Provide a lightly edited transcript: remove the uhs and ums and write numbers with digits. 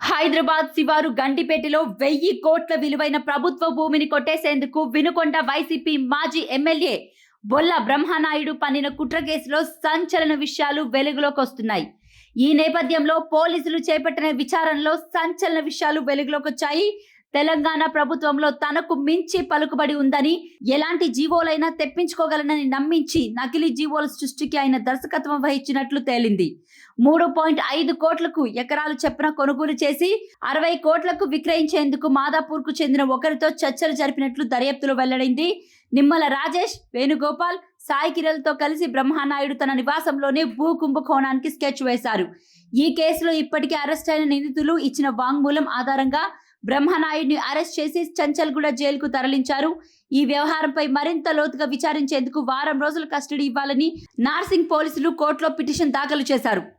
హైదరాబాద్ శివారు గండిపేటలో 1000 కోట్ల విలువైన ప్రభుత్వ భూమిని కొట్టేసేందుకు వినుకొండ వైసీపీ మాజీ ఎమ్మెల్యే బొల్ల బ్రహ్మనాయుడు పన్నిన కుట్ర కేసులో సంచలన విషయాలు వెలుగులోకి వస్తున్నాయి. ఈ నేపథ్యంలో పోలీసులు చేపట్టిన విచారణలో సంచలన విషయాలు వెలుగులోకి వచ్చాయి. తెలంగాణ ప్రభుత్వంలో తనకు మించి పలుకుబడి ఉందని, ఎలాంటి జీవోలైనా తెప్పించుకోగలనని నమ్మించి నకిలీ జీవోల సృష్టికి ఆయన దర్శకత్వం వహించినట్లు తేలింది. 3.5 కోట్లకు ఎకరాలు చొప్పున కొనుగోలు చేసి 60 కోట్లకు విక్రయించేందుకు మాదాపూర్కు చెందిన ఒకరితో చర్చలు జరిపినట్లు దర్యాప్తులో వెల్లడైంది. నిమ్మల రాజేష్, వేణుగోపాల్, సాయి కిరణ్తో కలిసి బ్రహ్మనాయుడు తన నివాసంలోనే భూ కుంభకోణానికి స్కెచ్ వేశారు. ఈ కేసులో ఇప్పటికే అరెస్ట్ అయిన నిందితులు ఇచ్చిన వాంగ్మూలం ఆధారంగా బ్రహ్మనాయుడిని అరెస్ట్ చేసి చంచల్గూడ జైలుకు తరలించారు. ఈ వ్యవహారంపై మరింత లోతుగా విచారించేందుకు వారం రోజుల కస్టడీ ఇవ్వాలని నార్సింగ్ పోలీసులు కోర్టులో పిటిషన్ దాఖలు చేశారు.